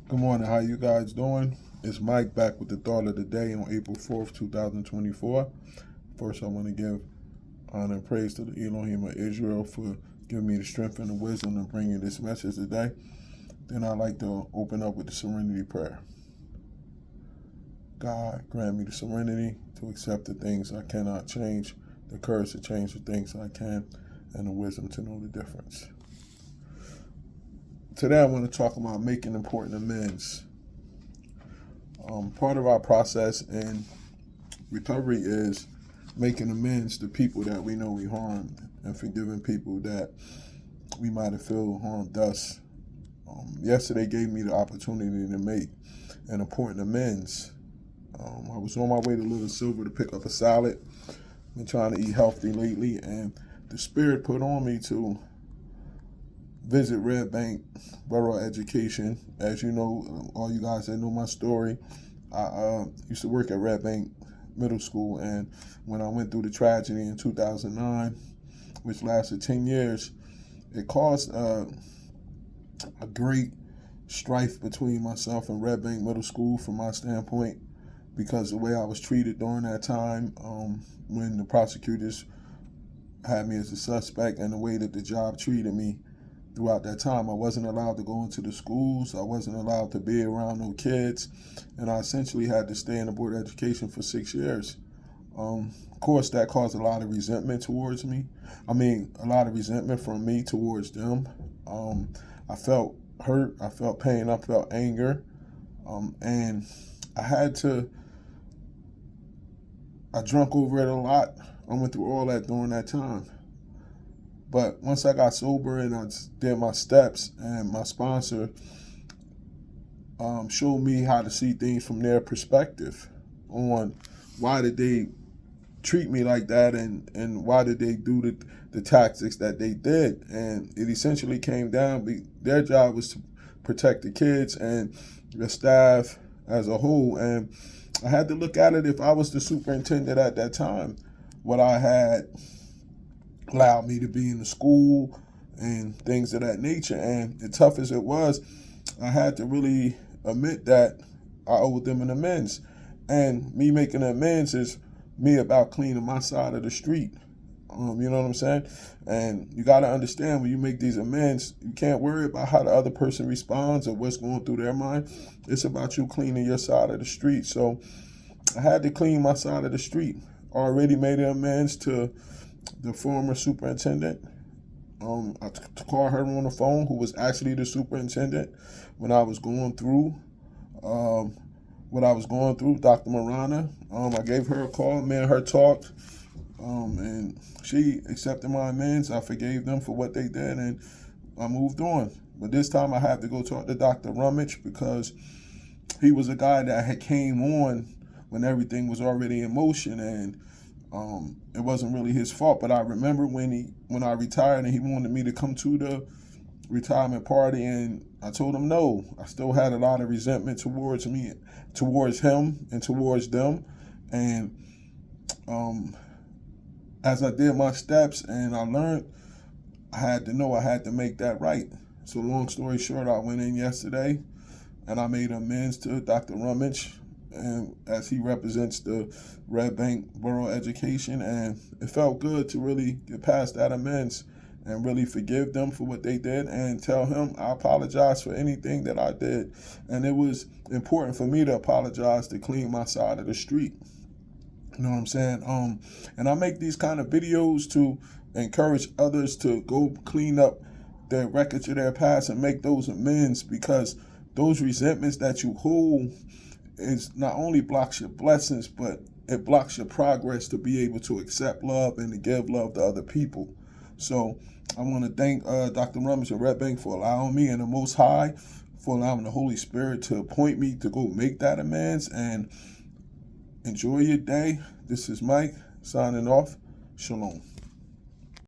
Good morning. How you guys doing? It's Mike back with the thought of the day on April 4th, 2024. First, I want to give honor and praise to the Elohim of Israel for giving me the strength and the wisdom to bring you this message today. Then I'd like to open up with the serenity prayer. God, grant me the serenity to accept the things I cannot change, the courage to change the things I can, and the wisdom to know the difference. Today I want to talk about making important amends. Part of our process in recovery is making amends to people that we know we harmed and forgiving people that we might have feel harmed us. Yesterday gave me the opportunity to make an important amends. I was on my way to Little Silver to pick up a salad. Been trying to eat healthy lately, and the Spirit put on me to visit Red Bank Borough Education. As you know, all you guys that know my story, I used to work at Red Bank Middle School, and when I went through the tragedy in 2009, which lasted 10 years, it caused a great strife between myself and Red Bank Middle School from my standpoint, because the way I was treated during that time, when the prosecutors had me as a suspect, and the way that the job treated me throughout that time. I wasn't allowed to go into the schools. I wasn't allowed to be around no kids. And I essentially had to stay in the Board of Education for 6 years. Of course, that caused a lot of resentment towards me. A lot of resentment from me towards them. I felt hurt. I felt pain. I felt anger. And I drank over it a lot. I went through all that during that time. But once I got sober and I did my steps, and my sponsor showed me how to see things from their perspective on why did they treat me like that, and why did they do the tactics that they did. And it essentially came down, their job was to protect the kids and the staff as a whole. And I had to look at it, if I was the superintendent at that time, what I had allowed me to be in the school and things of that nature. And as tough as it was, I had to really admit that I owed them an amends. And me making an amends is me about cleaning my side of the street. You know what I'm saying? And you got to understand, when you make these amends, you can't worry about how the other person responds or what's going through their mind. It's about you cleaning your side of the street. So I had to clean my side of the street. Already made an amends to the former superintendent. I called her on the phone, who was actually the superintendent when I was going through what I was going through, Dr. Marana. I gave her a call, me and her talked, and she accepted my amends. I forgave them for what they did, and I moved on. But this time I had to go talk to Dr. Rummage, because he was a guy that had came on when everything was already in motion, and it wasn't really his fault. But I remember when I retired and he wanted me to come to the retirement party, and I told him no. I still had a lot of resentment towards him, and towards them. And as I did my steps and I learned, I had to make that right. So long story short, I went in yesterday and I made amends to Dr. Rummage, and as he represents the Red Bank Borough Education, and it felt good to really get past that amends and really forgive them for what they did, and tell him I apologize for anything that I did. And it was important for me to apologize, to clean my side of the street. You know what I'm saying? And I make these kind of videos to encourage others to go clean up their records of their past and make those amends, because those resentments that you hold is not only blocks your blessings, but it blocks your progress to be able to accept love and to give love to other people. So I want to thank Dr. Rummage and Red Bank for allowing me, and the Most High for allowing the Holy Spirit to appoint me to go make that amends. And enjoy your day. This is Mike signing off. Shalom.